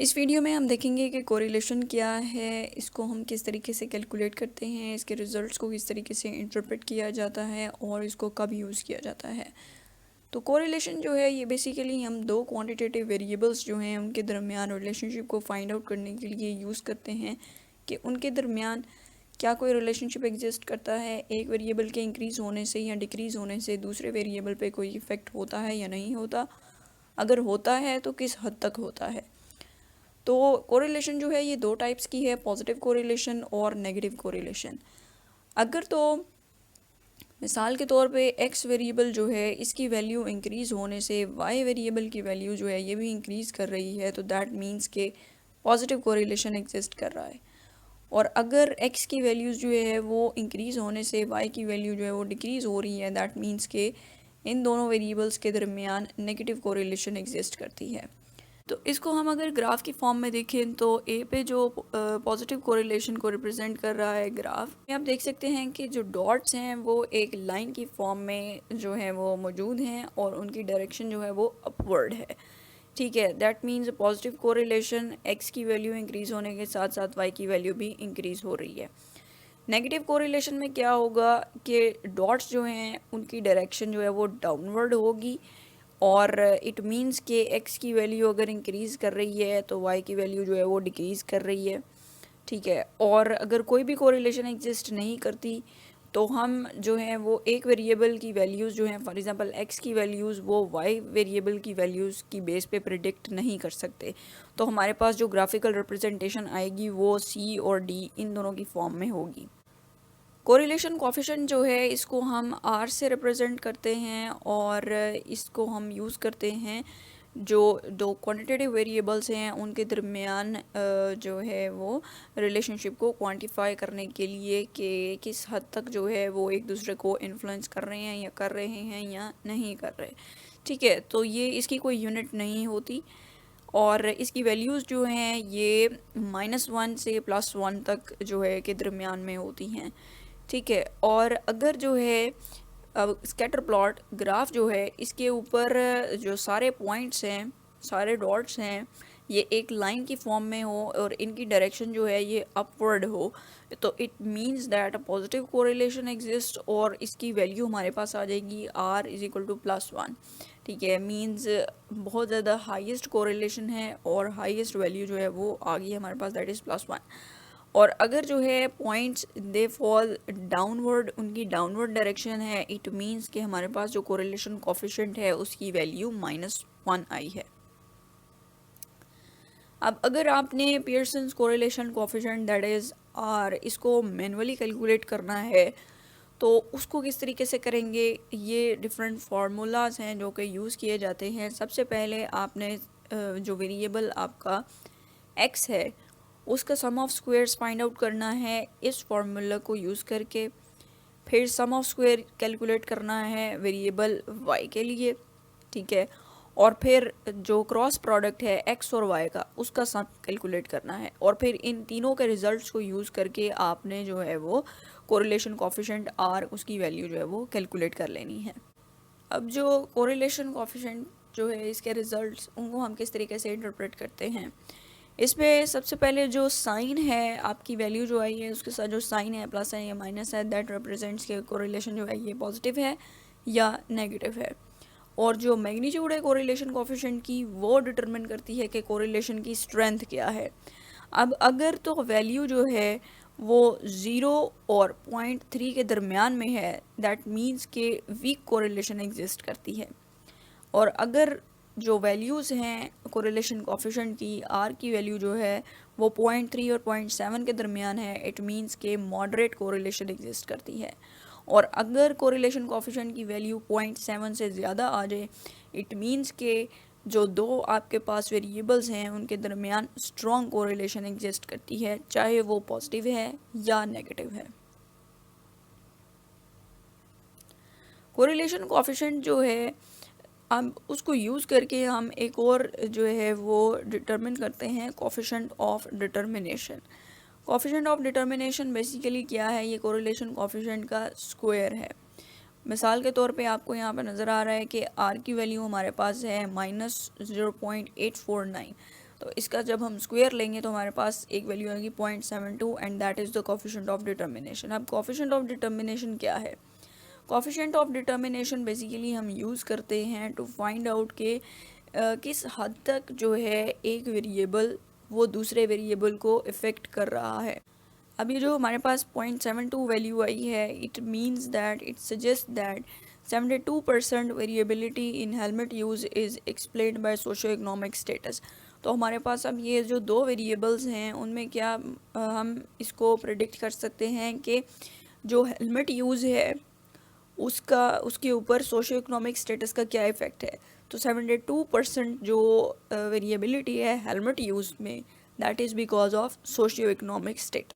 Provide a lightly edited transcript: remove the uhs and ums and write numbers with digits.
इस वीडियो में हम देखेंगे कि कोरिलेशन क्या है, इसको हम किस तरीके से कैलकुलेट करते हैं, इसके रिजल्ट्स को किस तरीके से इंटरप्रेट किया जाता है और इसको कब यूज़ किया जाता है। तो कोरिलेशन जो है ये बेसिकली हम दो क्वांटिटेटिव वेरिएबल्स जो हैं उनके दरमियान रिलेशनशिप को फाइंड आउट करने के लिए यूज़ करते हैं कि उनके दरमियान क्या कोई रिलेशनशिप एग्जिस्ट करता है, एक वेरिएबल के इंक्रीज़ होने से या डिक्रीज़ होने से दूसरे वेरिएबल पे कोई इफ़ेक्ट होता है या नहीं होता, अगर होता है तो किस हद तक होता है। तो कोरिलेशन जो है ये दो टाइप्स की है, पॉजिटिव कोरिलेशन और नेगेटिव कोरिलेशन। अगर तो मिसाल के तौर पे x वेरिएबल जो है इसकी वैल्यू इंक्रीज़ होने से y वेरिएबल की वैल्यू जो है ये भी इंक्रीज़ कर रही है, तो दैट मीन्स के पॉजिटिव कोरिलेशन एग्जिस्ट कर रहा है। और अगर x की वैल्यूज़ जो है वो इंक्रीज़ होने से y की वैल्यू जो है वो डिक्रीज़ हो रही है, दैट मीन्स के इन दोनों वेरिएबल्स के दरमियान नेगेटिव कोरिलेशन एग्जिस्ट करती है। तो इसको हम अगर ग्राफ की फॉर्म में देखें तो ए पे जो पॉजिटिव कोरिलेशन को रिप्रेजेंट कर रहा है ग्राफ, आप देख सकते हैं कि जो डॉट्स हैं वो एक लाइन की फॉर्म में जो है वो मौजूद हैं और उनकी डायरेक्शन जो है वो अपवर्ड है। ठीक है, that means positive correlation x की वैल्यू इंक्रीज़ होने के साथ साथ वाई की वैल्यू भी इंक्रीज़ हो रही है। नेगेटिव कोरिलेशन में क्या होगा कि डॉट्स जो हैं उनकी डायरेक्शन जो है वो डाउनवर्ड होगी और इट मीन्स कि एक्स की वैल्यू अगर इंक्रीज़ कर रही है तो वाई की वैल्यू जो है वो डिक्रीज़ कर रही है। ठीक है, और अगर कोई भी कोरिलेशन एग्जिस्ट नहीं करती तो हम जो है वो एक वेरिएबल की वैल्यूज़ जो हैं, फॉर एग्जांपल एक्स की वैल्यूज़ वो वाई वेरिएबल की वैल्यूज़ की बेस पे प्रिडिक्ट नहीं कर सकते। तो हमारे पास जो ग्राफिकल रिप्रेजेंटेशन आएगी वो सी और डी इन दोनों की फॉर्म में होगी। कोरिलेशन कोफिशिएंट जो है इसको हम आर से रिप्रेजेंट करते हैं और इसको हम यूज़ करते हैं जो दो क्वांटिटेटिव वेरिएबल्स हैं उनके दरमियान जो है वो रिलेशनशिप को क्वांटिफाई करने के लिए कि किस हद तक जो है वो एक दूसरे को इन्फ्लुएंस कर रहे हैं या नहीं कर रहे। ठीक है, तो ये इसकी कोई यूनिट नहीं होती और इसकी वैल्यूज़ जो हैं ये -1 से +1 तक जो है के दरमियान में होती हैं। ठीक है, और अगर जो है अब स्कैटर प्लॉट ग्राफ जो है इसके ऊपर जो सारे पॉइंट्स हैं, सारे डॉट्स हैं, ये एक लाइन की फॉर्म में हो और इनकी डायरेक्शन जो है ये अपवर्ड हो, तो it means that a positive correlation exist और इसकी वैल्यू हमारे पास आ जाएगी r इज़ इक्वल टू +1। ठीक है, मींस बहुत ज़्यादा हाईएस्ट कोरिलेशन है और हाईएस्ट वैल्यू जो है वो आ गई हमारे पास, दैट इज़ +1। और अगर जो है पॉइंट्स दे फॉल डाउनवर्ड, उनकी डाउनवर्ड डायरेक्शन है, इट मींस कि हमारे पास जो कोरिलेशन कोफिशिएंट है उसकी वैल्यू -1 आई है। अब अगर आपने Pearson's correlation coefficient that is r इसको मैनुअली कैलकुलेट करना है तो उसको किस तरीके से करेंगे, ये डिफरेंट फार्मूलाज हैं जो कि यूज़ किए जाते हैं। सबसे पहले आपने जो वेरिएबल आपका x है उसका सम ऑफ स्क्वायर्स फाइंड आउट करना है इस फार्मूला को यूज़ करके। फिर सम ऑफ स्क्वायर कैलकुलेट करना है वेरिएबल y के लिए। ठीक है, और फिर जो क्रॉस प्रोडक्ट है x और y का उसका सम कैलकुलेट करना है और फिर इन तीनों के रिजल्ट्स को यूज़ करके आपने जो है वो कोरिलेशन कोफिशिएंट r उसकी वैल्यू जो है वो कैलकुलेट कर लेनी है। अब जो कोरिलेशन कोफिशिएंट जो है इसके रिजल्ट्स उनको हम किस तरीके से इंटरप्रेट करते हैं, इसमें सबसे पहले जो साइन है, आपकी वैल्यू जो आई है उसके साथ जो साइन है, प्लस है या माइनस है, दैट रिप्रेजेंट्स के कोरिलेशन जो है ये पॉजिटिव है या नेगेटिव है। और जो मैग्नीट्यूड है कोरिलेशन कोफिशिएंट की वो डिटरमिन करती है कि कोरिलेशन की स्ट्रेंथ क्या है। अब अगर तो वैल्यू जो है वो 0 और 0.3 के दरमियान में है, दैट मीन्स के वीक कोरिलेशन एग्जिस्ट करती है। और अगर जो वैल्यूज़ हैं कोरिलेशन कोफिशिएंट की, आर की वैल्यू जो है वो 0.3 और 0.7 के दरमियान है, इट मींस के मॉडरेट कोरिलेशन एग्जिस्ट करती है। और अगर कोरिलेशन कोफिशिएंट की वैल्यू 0.7 से ज़्यादा आ जाए, इट मींस के जो दो आपके पास वेरिएबल्स हैं उनके दरमियान स्ट्रॉन्ग कोरिलेशन एग्जिस्ट करती है, चाहे वो पॉजिटिव है या नेगेटिव है। कोरिलेशन कोफिशिएंट जो है हम उसको यूज़ करके हम एक और जो है वो डिटरमिन करते हैं coefficient of determination. Coefficient of determination basically क्या है, ये कोरिलेशन कोफिशिएंट का स्क्वायर है। मिसाल के तौर पे आपको यहाँ पे नज़र आ रहा है कि आर की वैल्यू हमारे पास है -0.849, तो इसका जब हम स्क्वायर लेंगे तो हमारे पास एक वैल्यू आएगी 0.72 and that is the coefficient of determination. अब कोफिशिएंट ऑफ डिटर्मिनेशन क्या है? कोफिशिएंट ऑफ डिटर्मिनेशन बेसिकली हम यूज़ करते हैं टू फाइंड आउट के किस हद तक जो है एक वेरिएबल वो दूसरे वेरिएबल को इफ़ेक्ट कर रहा है। अभी जो हमारे पास 0.72 वैल्यू आई है, it means that it suggest that 72% variability in helmet use is explained bye socio economic status. तो हमारे पास अब ये जो दो वेरिएबल्स हैं उनमें क्या हम इसको प्रेडिक्ट कर सकते हैं कि जो हेलमेट यूज़ है उसके ऊपर सोशो इकोनॉमिक स्टेटस का क्या इफ़ेक्ट है। तो 72% जो वेरिएबिलिटी है हेलमेट यूज़ में, that is because of socio economic status.